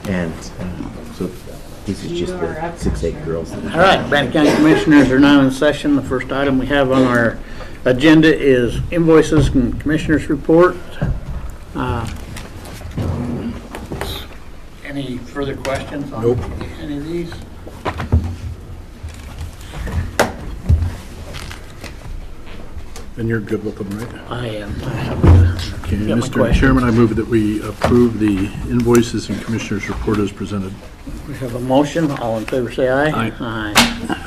And so this is just the 6-8 girls. All right, Bannock County Commissioners are now in session. The first item we have on our agenda is invoices and Commissioners' report. Any further questions on any of these? And you're good with them, right? I am. Okay, Got my Mr. questions. Chairman, I move that we approve the invoices and Commissioners' report as presented. We have a motion. All in favor say aye. Aye. Aye.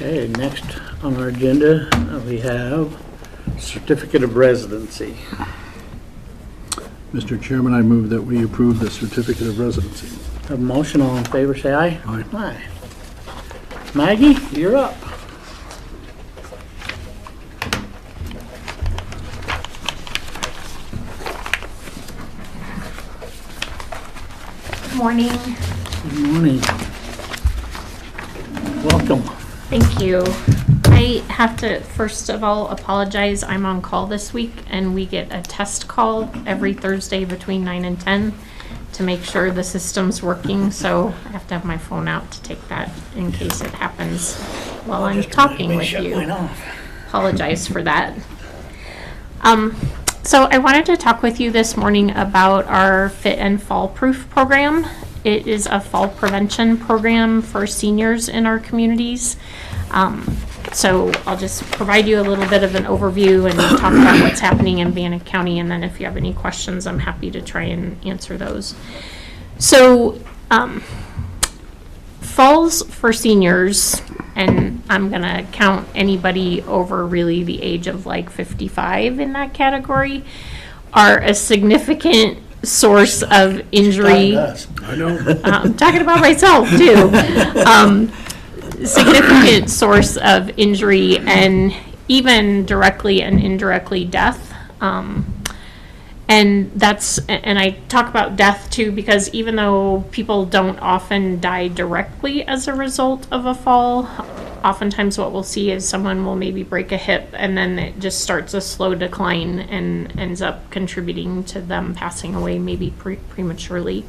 Okay, next on our agenda, we have certificate of residency. Mr. Chairman, I move that we approve the certificate of residency. Have a motion. All in favor say aye. Aye. Aye. Maggie, you're up. Good morning. Good morning. Welcome. Thank you. I have to, first of all, apologize. I'm on call this week, and we get a test call every Thursday between 9 and 10 to make sure the system's working, so I have to have my phone out to take that in case it happens while I'm talking with you. Apologize for that. So I wanted to talk with you this morning about our Fit and Fall Proof program. It is a fall prevention program for seniors in our communities. So I'll just provide you a little bit of an overview and talk about what's happening in Bannock County, and then if you have any questions, I'm happy to try and answer those. So falls for seniors, and I'm gonna count anybody over really the age of like 55 in that category, are a significant source of injury. I know. I'm talking about myself too. Significant source of injury and even directly and indirectly death. And I talk about death too because even though people don't often die directly as a result of a fall, oftentimes what we'll see is someone will maybe break a hip and then it just starts a slow decline and ends up contributing to them passing away maybe prematurely.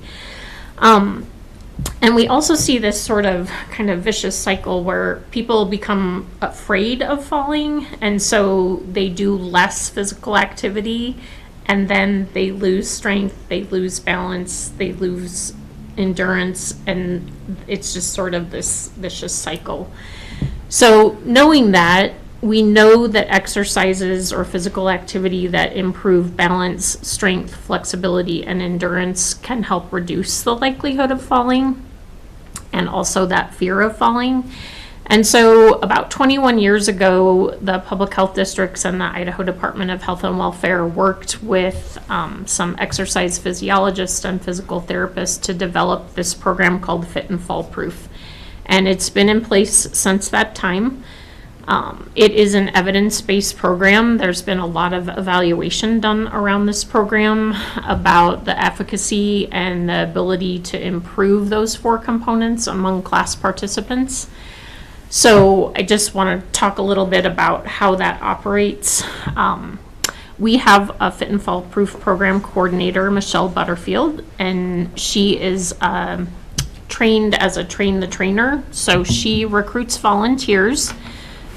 And we also see this sort of kind of vicious cycle where people become afraid of falling, and so they do less physical activity, and then they lose strength, they lose balance, they lose endurance, and it's just sort of this vicious cycle. So knowing that, we know that exercises or physical activity that improve balance, strength, flexibility, and endurance can help reduce the likelihood of falling and also that fear of falling. And so about 21 years ago, the public health districts and the Idaho Department of Health and Welfare worked with some exercise physiologists and physical therapists to develop this program called Fit and Fall Proof. And it's been in place since that time. It is an evidence-based program. There's been a lot of evaluation done around this program about the efficacy and the ability to improve those 4 components among class participants. So I just want to talk a little bit about how that operates. We have a Fit and Fall Proof program coordinator, Michelle Butterfield, and she is trained as a train the trainer. So she recruits volunteers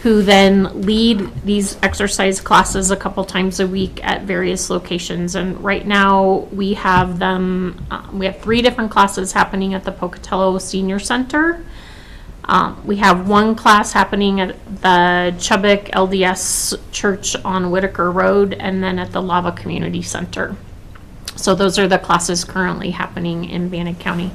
who then lead these exercise classes a couple times a week at various locations. And right now we have them, we have 3 different classes happening at the Pocatello Senior Center. We have one class happening at the Chubbuck LDS Church on Whitaker Road, and then at the Lava Community Center. So those are the classes currently happening in Bannock County.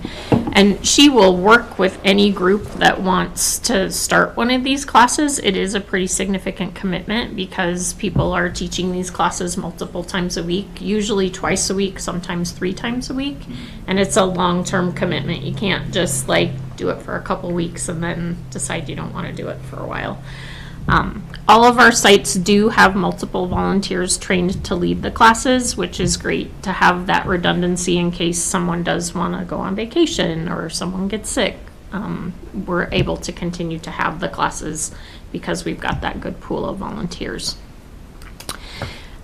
And she will work with any group that wants to start one of these classes. It is a pretty significant commitment because people are teaching these classes multiple times a week, usually twice a week, sometimes 3 times a week. And it's a long-term commitment. You can't just like do it for a couple weeks and then decide you don't want to do it for a while. All of our sites do have multiple volunteers trained to lead the classes, which is great to have that redundancy in case someone does want to go on vacation or someone gets sick. We're able to continue to have the classes because we've got that good pool of volunteers.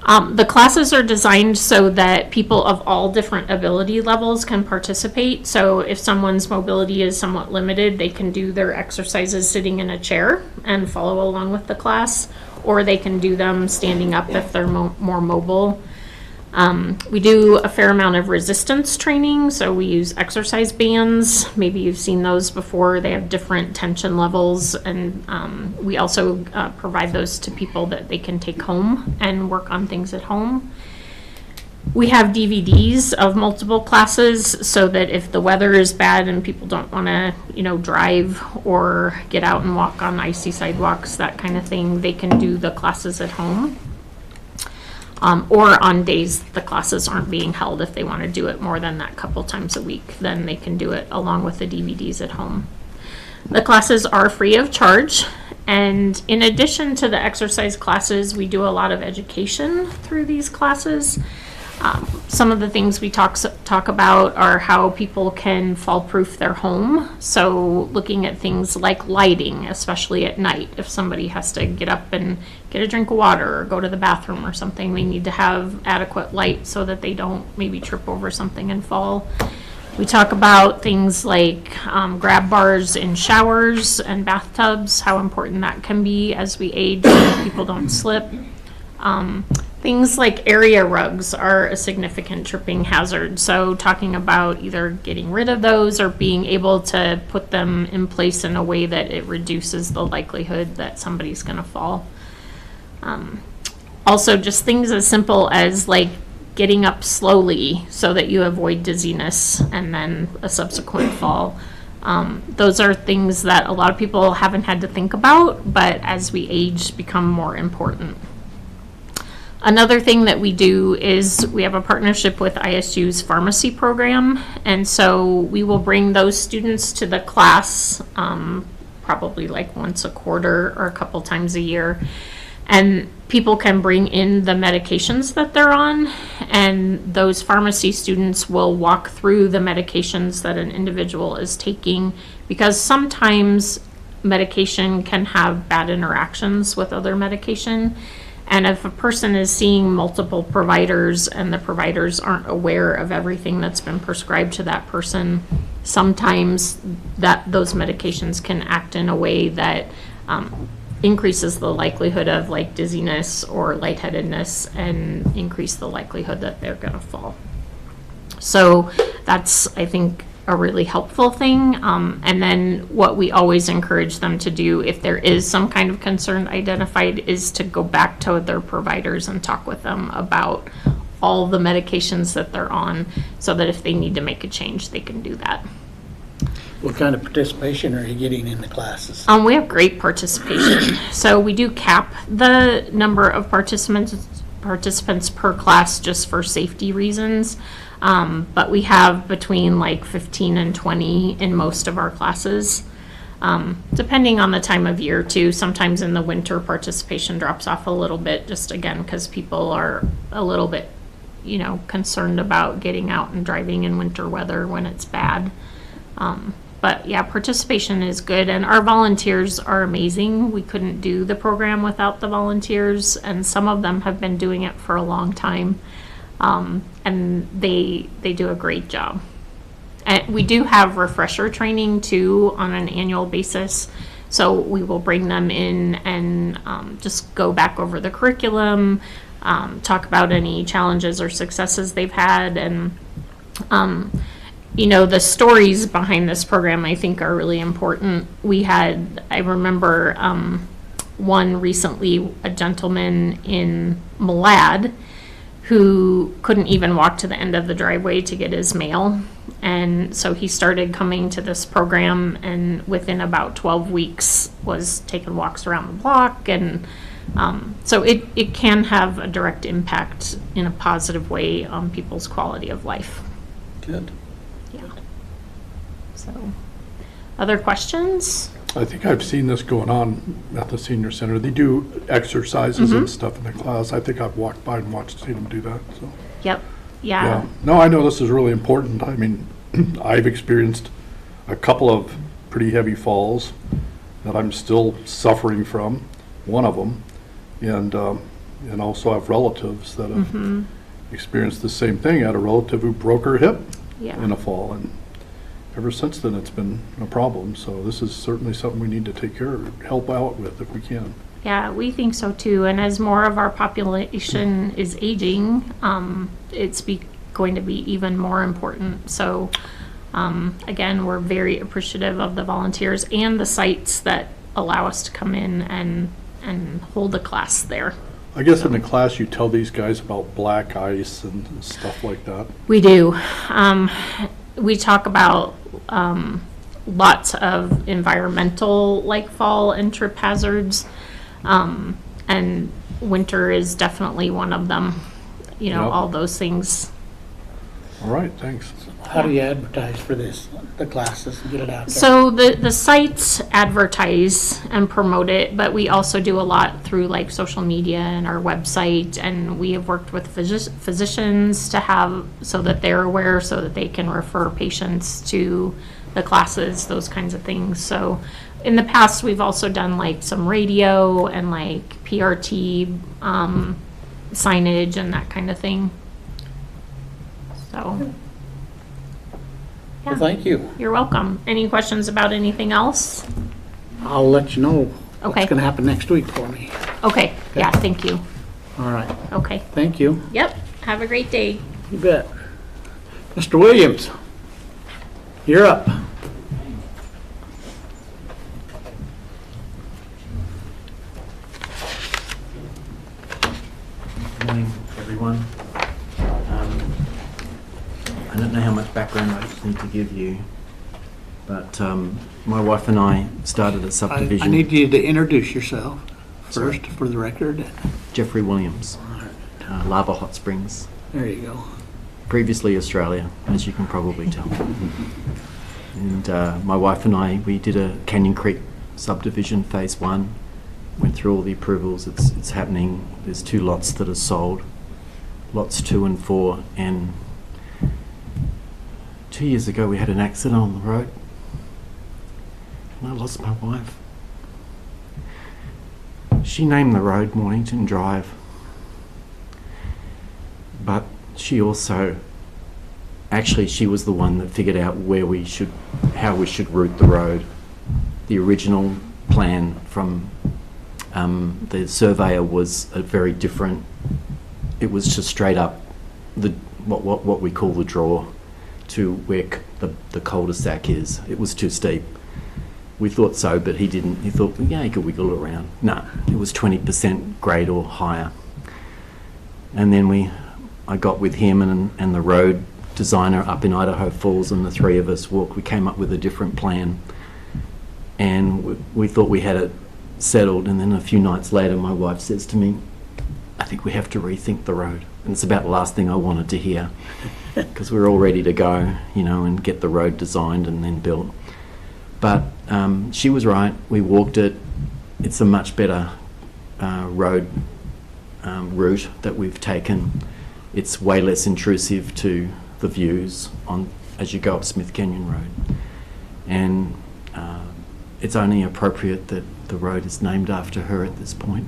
The classes are designed so that people of all different ability levels can participate. So if someone's mobility is somewhat limited, they can do their exercises sitting in a chair and follow along with the class, or they can do them standing up if they're more mobile. We do a fair amount of resistance training, so we use exercise bands. Maybe you've seen those before. They have different tension levels, and we also provide those to people that they can take home and work on things at home. We have DVDs of multiple classes so that if the weather is bad and people don't want to, drive or get out and walk on icy sidewalks, that kind of thing, they can do the classes at home. Or on days the classes aren't being held, if they want to do it more than that couple times a week, then they can do it along with the DVDs at home. The classes are free of charge, and in addition to the exercise classes, we do a lot of education through these classes. Some of the things we talk about are how people can fall-proof their home. So looking at things like lighting, especially at night. If somebody has to get up and get a drink of water or go to the bathroom or something, they need to have adequate light so that they don't maybe trip over something and fall. We talk about things like grab bars in showers and bathtubs, how important that can be as we age so that people don't slip. Things like area rugs are a significant tripping hazard. So talking about either getting rid of those or being able to put them in place in a way that it reduces the likelihood that somebody's going to fall. Also just things as simple as like getting up slowly so that you avoid dizziness and then a subsequent fall. Those are things that a lot of people haven't had to think about, but as we age become more important. Another thing that we do is we have a partnership with ISU's pharmacy program, and so we will bring those students to the class probably like once a quarter or a couple times a year, and people can bring in the medications that they're on, and those pharmacy students will walk through the medications that an individual is taking, because sometimes medication can have bad interactions with other medication. And if a person is seeing multiple providers and the providers aren't aware of everything that's been prescribed to that person, sometimes those medications can act in a way that increases the likelihood of like dizziness or lightheadedness and increase the likelihood that they're going to fall. So that's, I think, a really helpful thing. And then what we always encourage them to do if there is some kind of concern identified is to go back to their providers and talk with them about all the medications that they're on so that if they need to make a change, they can do that. What kind of participation are you getting in the classes? We have great participation. So we do cap the number of participants per class just for safety reasons. But we have between like 15 and 20 in most of our classes, depending on the time of year too. Sometimes in the winter participation drops off a little bit, just again because people are a little bit, concerned about getting out and driving in winter weather when it's bad. But yeah, participation is good, and our volunteers are amazing. We couldn't do the program without the volunteers, and some of them have been doing it for a long time. And they do a great job. And we do have refresher training too on an annual basis. So we will bring them in and just go back over the curriculum, talk about any challenges or successes they've had. And, the stories behind this program I think are really important. I remember one recently, a gentleman in Malad who couldn't even walk to the end of the driveway to get his mail. And so he started coming to this program, and within about 12 weeks was taking walks around the block. And so it can have a direct impact in a positive way on people's quality of life. Good. Yeah. So, other questions? I think I've seen this going on at the senior center. They do exercises and stuff in the class. I think I've walked by and seen them do that, so. Yep. Yeah. No, I know this is really important. I mean, I've experienced a couple of pretty heavy falls that I'm still suffering from, one of them. And also have relatives that have experienced the same thing. I had a relative who broke her hip in a fall, and ever since then it's been a problem. So this is certainly something we need to take care of, help out with if we can. Yeah, we think so too. And as more of our population is aging, it's going to be even more important. So again, we're very appreciative of the volunteers and the sites that allow us to come in and hold a class there. I guess in the class you tell these guys about black ice and stuff like that. We do. We talk about lots of environmental, like fall and trip hazards, and winter is definitely one of them. Yep. All those things. All right, thanks. How do you advertise for this, the classes, and get it out there? So the sites advertise and promote it, but we also do a lot through like social media and our website, and we have worked with physicians to have, so that they're aware, so that they can refer patients to the classes, those kinds of things. So in the past, we've also done like some radio and like PRT signage and that kind of thing. So. Well, thank you. You're welcome. Any questions about anything else? I'll let you know Okay. what's going to happen next week for me. Okay. Yeah, thank you. All right. Okay. Thank you. Yep. Have a great day. You bet. Mr. Williams, you're up. Good morning, everyone. I don't know how much background I need to give you, but my wife and I started a subdivision. I need you to introduce yourself first for the record. Jeffrey Williams, Lava Hot Springs. There you go. Previously Australia, as you can probably tell. And my wife and I, we did a Canyon Creek subdivision, phase 1. Went through all the approvals. It's happening. There's 2 lots that are sold, lots 2 and 4, and 2 years ago we had an accident on the road and I lost my wife. She named the road Mornington Drive, but she also, actually she was the one that figured out how we should route the road. The original plan from the surveyor was a very different, it was just straight up what we call the draw to where the cul-de-sac is. It was too steep. We thought so, but he didn't. He thought, yeah, he could wiggle around. No, it was 20% grade or higher. And then I got with him and the road designer up in Idaho Falls, and the 3 of us we came up with a different plan. And we thought we had it settled, and then a few nights later my wife says to me, I think we have to rethink the road. And it's about the last thing I wanted to hear, because we were all ready to go, and get the road designed and then built. But she was right. We walked it. It's a much better road route that we've taken. It's way less intrusive to the views as you go up Smith Canyon Road. And it's only appropriate that the road is named after her at this point.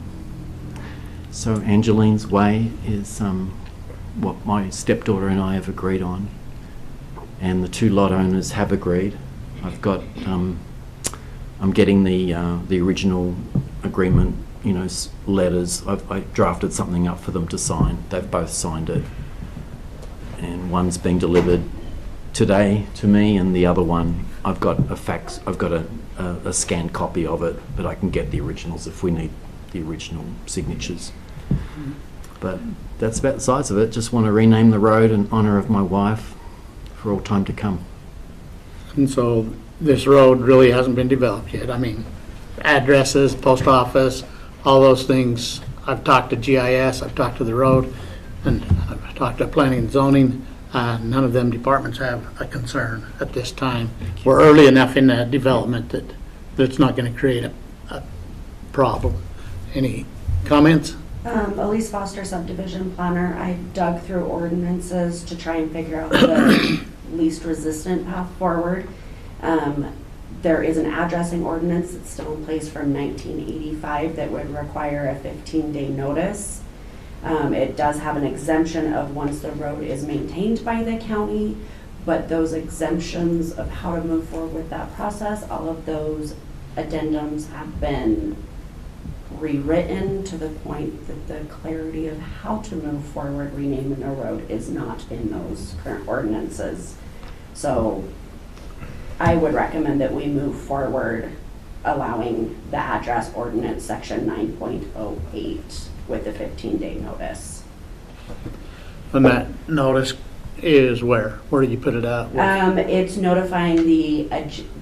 So Angeline's Way is what my stepdaughter and I have agreed on. and the 2 lot owners have agreed. I've got, I'm getting the original agreement, letters. I drafted something up for them to sign. They've both signed it. And one's being delivered today to me, and the other one, I've got a fax, I've got a scanned copy of it, but I can get the originals if we need the original signatures. But that's about the size of it. Just want to rename the road in honour of my wife for all time to come. And so this road really hasn't been developed yet. I mean, addresses, post office, all those things. I've talked to GIS, I've talked to the road, and I've talked to planning and zoning. None of them departments have a concern at this time. We're early enough in the development that it's not going to create a problem. Any comments? Elise Foster, subdivision planner. I dug through ordinances to try and figure out the least resistant path forward. There is an addressing ordinance that's still in place from 1985 that would require a 15-day notice. It does have an exemption of once the road is maintained by the county, but those exemptions of how to move forward with that process, all of those addendums have been rewritten to the point that the clarity of how to move forward renaming a road is not in those current ordinances. So I would recommend that we move forward allowing the address ordinance section 9.08 with a 15-day notice. And that notice is where? Where do you put it out? It's notifying the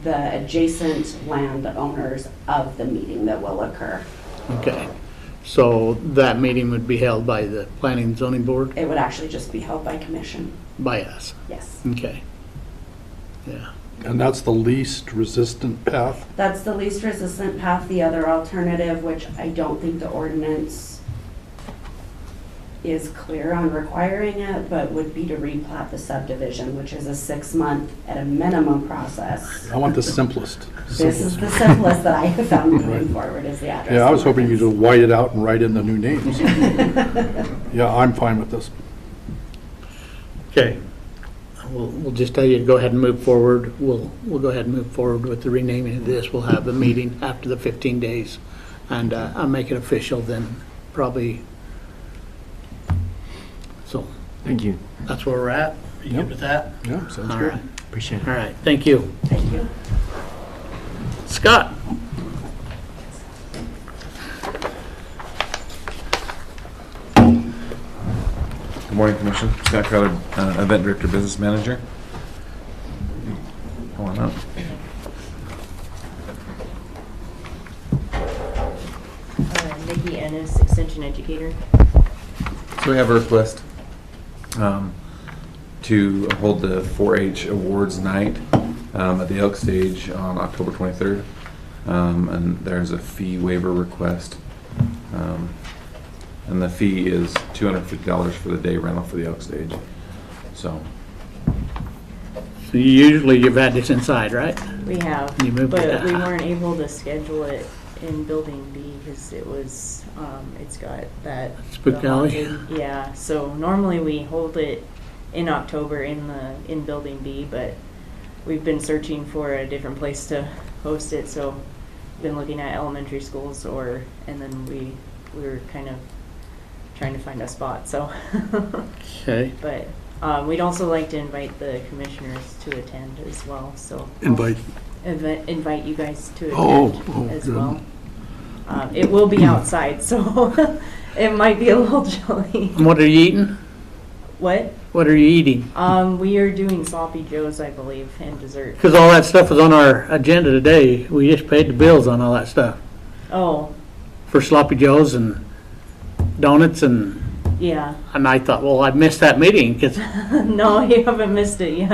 adjacent landowners of the meeting that will occur. Okay. So that meeting would be held by the planning and zoning board? It would actually just be held by commission. By us? Yes. Okay. Yeah. And that's the least resistant path? That's the least resistant path. The other alternative, which I don't think the ordinance is clear on requiring it, but would be to replat the subdivision, which is a 6-month at a minimum process. I want the simplest. This is the simplest that I have found moving forward is the address. Yeah, I was hoping you could white it out and write in the new names. Yeah, I'm fine with this. Okay. We'll just tell you to go ahead and move forward. We'll go ahead and move forward with the renaming of this. We'll have the meeting after the 15 days, and I'll make it official then, probably. So Thank you. that's where we're at. Are you good with that? Yeah, sounds All good. right. Appreciate it. All right. Thank you. Thank you. Scott? Good morning, Commission. Scott Crowder, Event Director, Business Manager. Come on up. Nikki Ennis, Extension Educator. So we have a request to hold the 4-H Awards Night at the Elk Stage on October 23rd. And there's a fee waiver request. And the fee is $250 for the day rental for the Elk Stage. So, So usually you've had this inside, right? We have, You moved it. but we weren't able to schedule it in Building B because it was, it's got that. Spook the Alley? haunted- Yeah, so normally we hold it in October in Building B, but we've been searching for a different place to host it, so been looking at elementary schools and then we were kind of trying to find a spot, so. Okay. But we'd also like to invite the commissioners to attend as well, so. Invite, Invite you guys to Oh, attend as good. well. It will be outside, so it might be a little chilly. And what are you eating? What? What are you eating? We are doing sloppy joes, I believe, and dessert. Because all that stuff was on our agenda today. We just paid the bills on all that stuff. Oh, For sloppy joes and donuts and yeah. I thought, well, I missed that meeting because, No, you haven't missed it yet.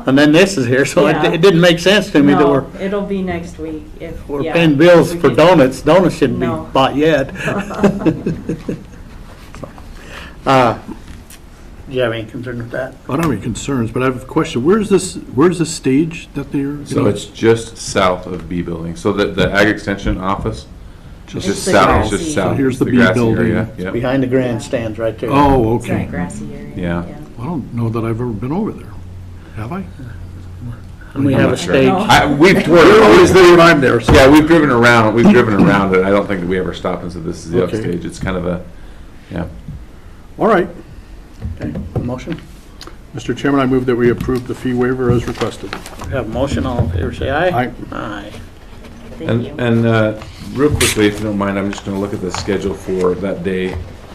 and then this is here, so Yeah. it didn't make sense to me that No, it'll be next week we're yeah, paying bills we for could- donuts. Donuts shouldn't be No. bought yet. Do you have any concern with that? I don't have any concerns, but I have a question. Where's the stage that they're? so it's just south of B Building. So the Ag Extension office, it's just It's the south, it's grassy- just south. Here's the B grassy building. area, yep. Behind the grandstands right there. Oh, It's that okay. grassy area. Yeah. I don't know that I've ever been over there. Have I? And we have a not sure. stage. We've You're always there when I'm there, so. Yeah, we've driven around it. I don't think that we ever stopped and said this is the Okay. upstage. It's kind of a, yeah. All right. Okay, motion? Mr. Chairman, I move that we approve the fee waiver as requested. We have a motion, all in favor, say aye. Aye. Aye. Thank you. And real quickly, if you don't mind, I'm just going to look at the schedule for that day.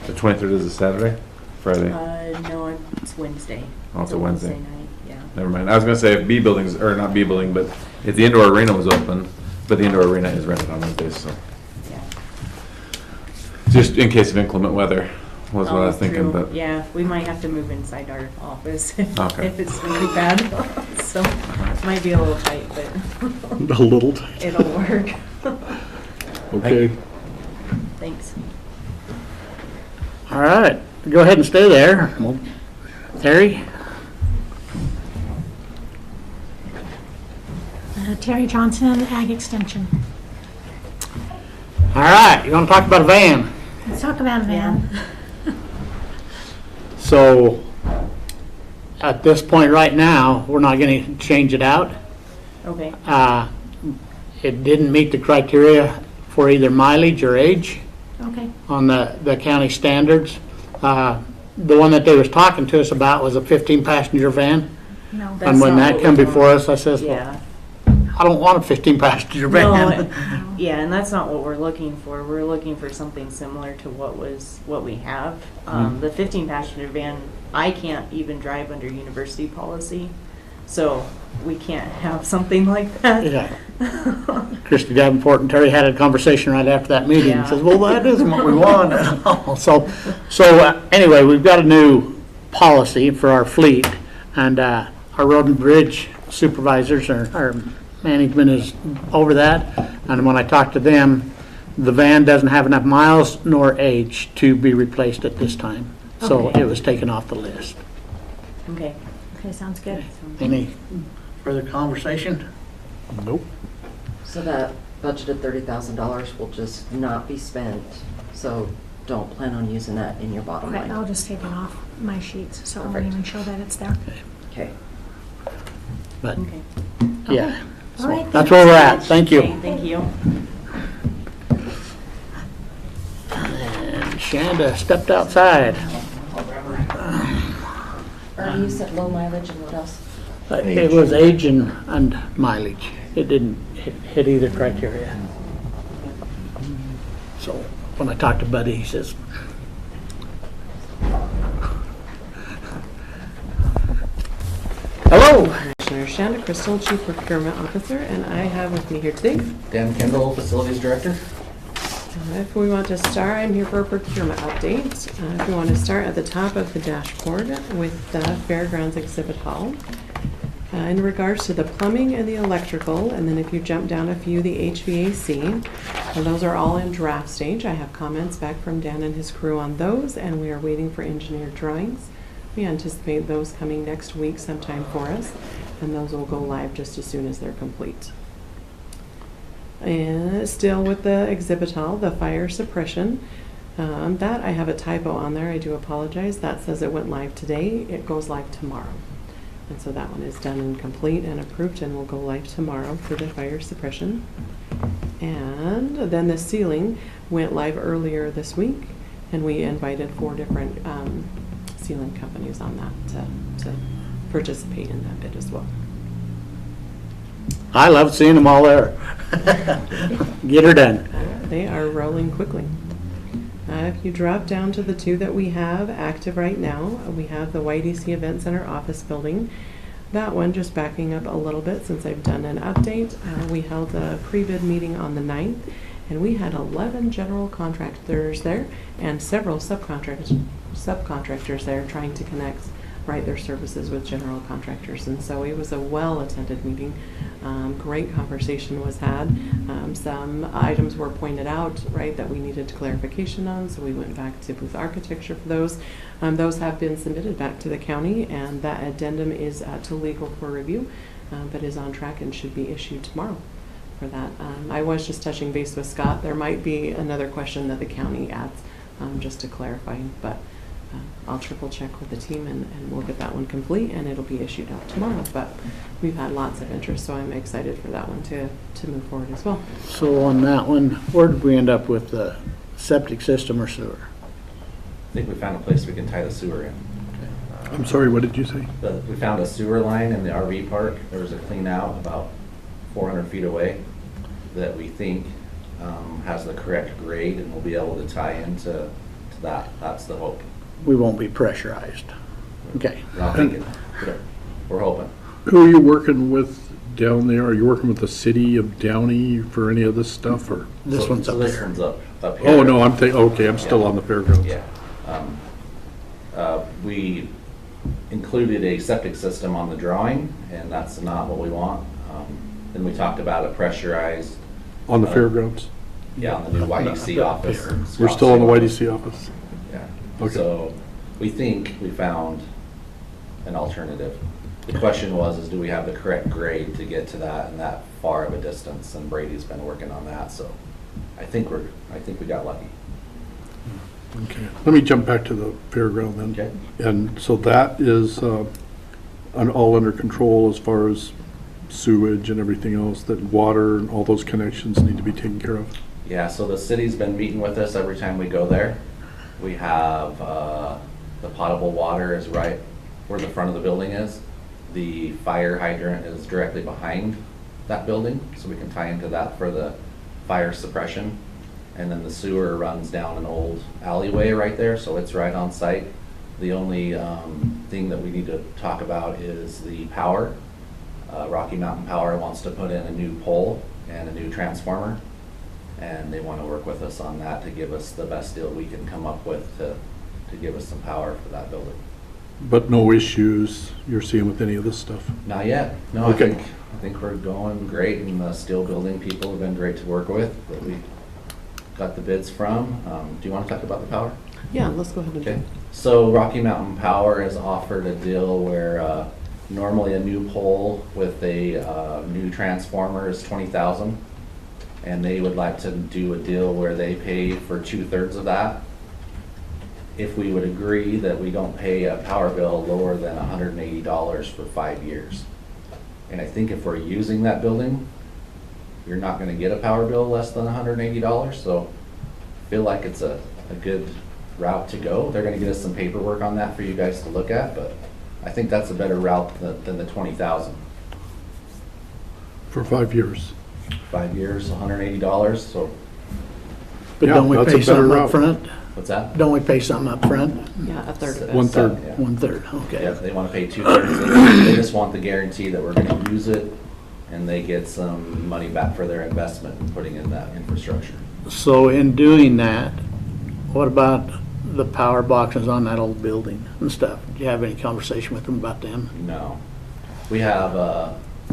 The 23rd is a Saturday? Friday? No, it's Wednesday. Oh, it's a Wednesday. night, yeah. Never mind. I was going to say if B buildings, or not B building, but if the indoor arena was open, but the indoor arena is rented on Wednesdays, so. Yeah. Just in case of inclement weather was what I was Oh, thinking, true. but. Yeah, we might have to move inside our office if Okay. if it's really bad. So, might be a little tight, but A little. it'll work. Okay. Thanks. All right, go ahead and stay there. Well, Terry? Terry Johnson, Ag Extension. All right, you want to talk about a van? Let's talk about a van. So, at this point right now, we're not going to change it out. Okay. It didn't meet the criteria for either mileage or age Okay. on the county standards. The one that they was talking to us about was a 15-passenger van. No. That's And when not that what come we before want. us, I says, well, Yeah. I don't want a 15-passenger No, van. yeah, and that's not what we're looking for. We're looking for something similar to what we have. Mm-hmm. The 15-passenger van, I can't even drive under university policy, so we can't have something like that. Yeah. Christy Davenport and Terry had a conversation right after that meeting. Yeah. Says, well, that isn't what we want. So anyway, we've got a new policy for our fleet, and our road and bridge supervisors, our management is over that. And when I talked to them, the van doesn't have enough miles nor age to be replaced at this time. So Okay. it was taken off the list. Okay. Okay, sounds good. Any further conversation? Nope. So that budgeted $30,000 will just not be spent, so don't plan on using that in your bottom Okay, I'll line. just take it off my sheets, so it won't Perfect. even show that it's there. Okay. But, Okay. yeah. All right, That's thanks. where we're at. Thank Okay, you. thank you. And Shanda stepped outside. Ernie, you said low mileage and what else? It was age and mileage. It didn't hit either criteria. So when I talked to Buddy, he says, hello. Commissioner Shanda Crystal, Chief Procurement Officer, and I have with me here today, Dan Kendall, Facilities Director. if we want to start, I'm here for a procurement update. If we want to start at the top of the dashboard with the Fairgrounds Exhibit Hall. In regards to the plumbing and the electrical, and then if you jump down a few, the HVAC, those are all in draft stage. I have comments back from Dan and his crew on those, and we are waiting for engineered drawings. We anticipate those coming next week sometime for us, and those will go live just as soon as they're complete. And still with the exhibit hall, the fire suppression, that I have a typo on there, I do apologize. That says it went live today, it goes live tomorrow. And so that one is done and complete and approved and will go live tomorrow for the fire suppression. And then the ceiling went live earlier this week, and we invited 4 different ceiling companies on that to participate in that bid as well. I love seeing them all there. Get her done. They are rolling quickly. If you drop down to the 2 that we have active right now, we have the YDC Event Center office building. That one, just backing up a little bit since I've done an update, we held a pre-bid meeting on the 9th, and we had 11 general contractors there and several subcontractors there trying to connect their services with general contractors. And so it was a well-attended meeting. Great conversation was had. Some items were pointed out, that we needed clarification on, so we went back to booth architecture for those. Those have been submitted back to the county, and that addendum is to legal for review, but is on track and should be issued tomorrow for that. I was just touching base with Scott. There might be another question that the county adds, just to clarify, but I'll triple check with the team and we'll get that one complete and it'll be issued out tomorrow. But we've had lots of interest, so I'm excited for that one to move forward as well. So on that one, where did we end up with the septic system or sewer? I think we found a place we can tie the sewer in. I'm sorry, what did you say? We found a sewer line in the RV park. There was a clean out about 400 feet away that we think has the correct grade and we'll be able to tie into that. That's the hope. We won't be pressurized. Okay. We're not thinking, we're hoping. Who are you working with down there? Are you working with the city of Downey for any of this stuff, or? This one's up This there. one's up here. Oh, no, okay, I'm still Yeah. on the fairgrounds. Yeah. We included a septic system on the drawing, and that's not what we want. Then we talked about a pressurized, On the fairgrounds? yeah, on the new YDC office. in We're still on the Scottsdale. YDC office? Yeah. Okay. So we think we found an alternative. The question is do we have the correct grade to get to that and that far of a distance? And Brady's been working on that, so I think we got lucky. Okay. Let me jump back to the fairground then. Okay. And so that is all under control as far as sewage and everything else, that water and all those connections need to be taken care of? Yeah, so the city's been meeting with us every time we go there. We have, the potable water is right where the front of the building is. The fire hydrant is directly behind that building, so we can tie into that for the fire suppression. And then the sewer runs down an old alleyway right there, so it's right on site. The only thing that we need to talk about is the power. Rocky Mountain Power wants to put in a new pole and a new transformer, and they want to work with us on that to give us the best deal we can come up with to give us some power for that building. But no issues you're seeing with any of this stuff? Not yet. No, Okay. I think we're going great, and the steel building people have been great to work with that we got the bids from. Do you want to talk about the power? Yeah, let's go ahead and do Okay. it. So Rocky Mountain Power has offered a deal where normally a new pole with a new transformer is $20,000, and they would like to do a deal where they pay for 2/3 of that. If we would agree that we don't pay a power bill lower than $180 for 5 years. And I think if we're using that building, you're not gonna get a power bill less than $180, so I feel like it's a good route to go. They're gonna get us some paperwork on that for you guys to look at, but I think that's a better route than the 20,000. For 5 years? 5 years, $180, so But Yeah, don't we that's a pay better something up route. front? what's that? Don't we pay something up front? Yeah, a third of it. 1/3. Yeah. 1/3, okay. Yeah, they wanna pay 2/3. They just want the guarantee that we're gonna use it, and they get some money back for their investment in putting in that infrastructure. So in doing that, what about the power boxes on that old building and stuff? Do you have any conversation with them about them? No. We have,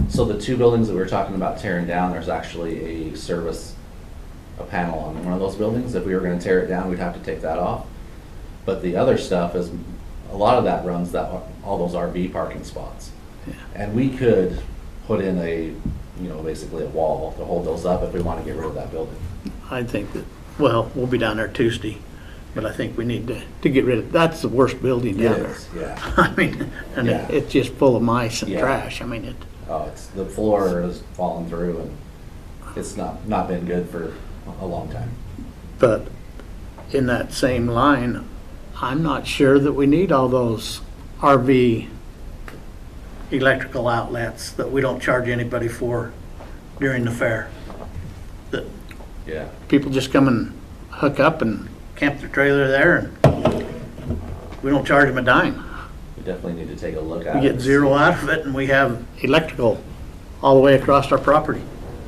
so the two buildings that we were talking about tearing down, there's actually a panel on one of those buildings. If we were gonna tear it down, we'd have to take that off. But the other stuff is, a lot of that runs all those RV parking spots. Yeah. And we could put in basically a wall to hold those up if we wanna get rid of that building. I think that, well, we'll be down there Tuesday, but I think we need to get rid of, that's the worst building down there. Yeah. I mean, and Yeah. it's just full of mice and Yeah. trash. I mean, The floor has fallen through, and it's not been good for a long time. but in that same line, I'm not sure that we need all those RV electrical outlets that we don't charge anybody for during the fair. That Yeah. people just come and hook up and camp their trailer there, and we don't charge them a dime. We definitely need to take a look at it. We get zero out of it, and we have electrical all the way across our property.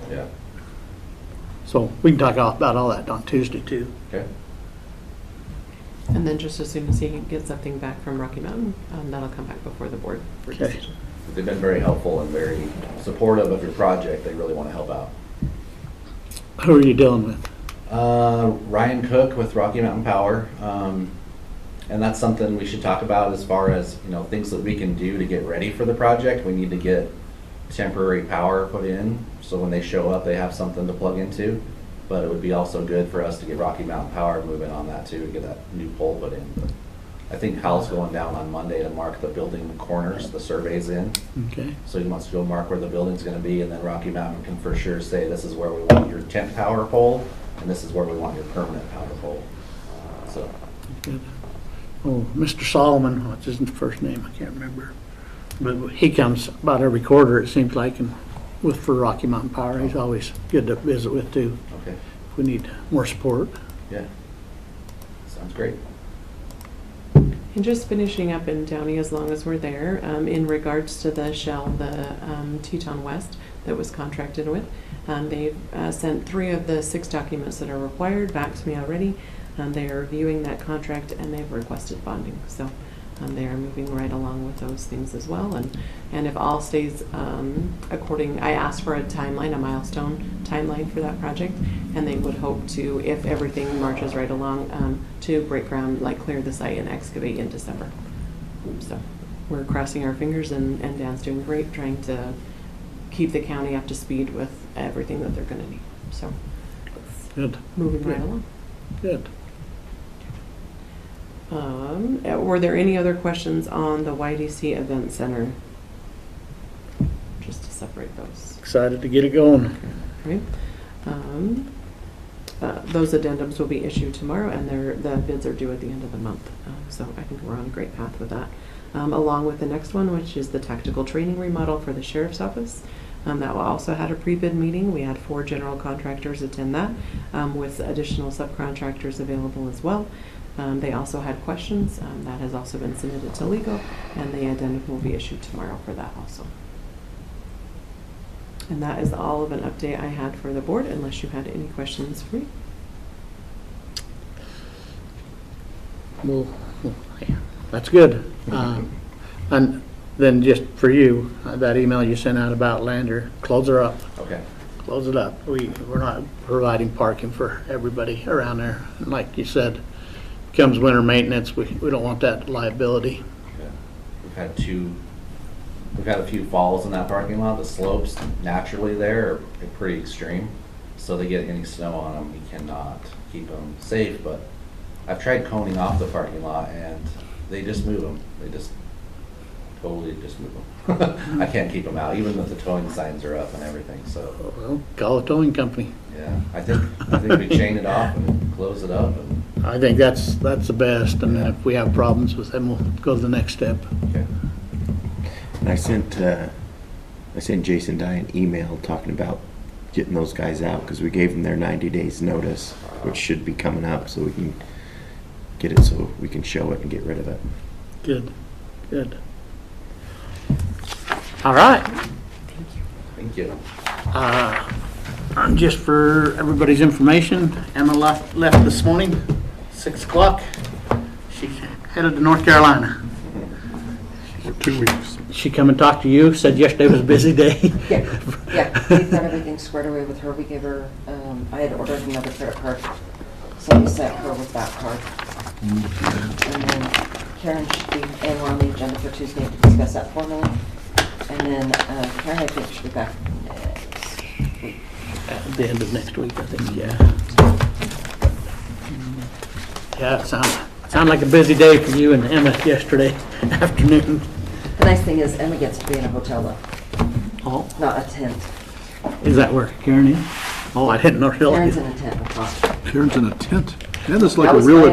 Yeah. So we can talk about all that on Tuesday too. Okay. And then just as soon as he gets something back from Rocky Mountain, that'll come back before the board for Okay. decision. They've been very helpful and very supportive of your project. They really want to help out. Who are you dealing with? Ryan Cook with Rocky Mountain Power. And that's something we should talk about as far as, things that we can do to get ready for the project. We need to get temporary power put in, so when they show up, they have something to plug into. But it would be also good for us to get Rocky Mountain Power moving on that too, and get that new pole put in. But I think Hal's going down on Monday to mark the building corners, the survey's in. Okay, So he wants to go mark where the building's gonna be, and then Rocky Mountain can for sure say, this is where we want your temp power pole, and this is where we want your permanent power pole. So, good. Oh, Mr. Solomon, what's his first name? I can't remember. But he comes about every quarter, it seems like, and for Rocky Mountain Power. He's always good to visit with too, okay, if we need more support. yeah. Sounds great. And just finishing up in Downey, as long as we're there, in regards to the Shell, the Teton West that was contracted with, they've sent 3 of the 6 documents that are required back to me already. They are reviewing that contract and they've requested bonding. So they are moving right along with those things as well. And if all stays according, I asked for a timeline, a milestone timeline for that project, and they would hope to, if everything marches right along, to break ground, like clear the site and excavate in December. So we're crossing our fingers, and Dan's doing great, trying to keep the county up to speed with everything that they're going to need. So Good, moving right along. good. Were there any other questions on the YDC Event Center? Just to separate those. Excited to get it going. Right. Those addendums will be issued tomorrow, and the bids are due at the end of the month. So I think we're on a great path with that. Along with the next one, which is the tactical training remodel for the sheriff's office. That also had a pre-bid meeting. We had 4 general contractors attend that, with additional subcontractors available as well. They also had questions. That has also been submitted to legal, and the addendum will be issued tomorrow for that also. And that is all of an update I had for the board, unless you had any questions for me. Well, yeah, that's good. And then just for you, that email you sent out about Lander, close her up. Okay. Close it up. We're not providing parking for everybody around there. And like you said, comes winter maintenance, we don't want that liability. Yeah. We've had a few falls in that parking lot. The slopes naturally there are pretty extreme. So they get any snow on them, we cannot keep them safe. But I've tried coning off the parking lot and they just move them. They just totally just move them. I can't keep them out, even if the towing signs are up and everything, so. Well, call the towing company. Yeah, I think we chain it off and close it up and, I think that's the best, and then if we have problems with them, we'll go to the next step. okay. And I sent Jason Dye an email talking about getting those guys out, because we gave them their 90 days notice, which should be coming up, so we can get it, so we can show it and get rid of it. Good, good. All right. Thank you. Just for everybody's information, Emma left this morning, 6 o'clock. She's headed to North Carolina. For 2 weeks. She come and talk to you, said yesterday was a busy day. Yeah, we've got everything squared away with her. We gave her, I had ordered another credit card, so we sent her with that card. And then Karen should be, and we're on the agenda for Tuesday to discuss that formally. And then Karen, I think, should be back next week. At the end of next week, I think, yeah. Yeah, it sounded like a busy day for you and Emma yesterday afternoon. The nice thing is Emma gets to be in a hotel though, Oh, not a tent. is that where Karen is? Oh, I didn't know. Karen's in a tent with Foster. Karen's in a tent. And it's like That a was real my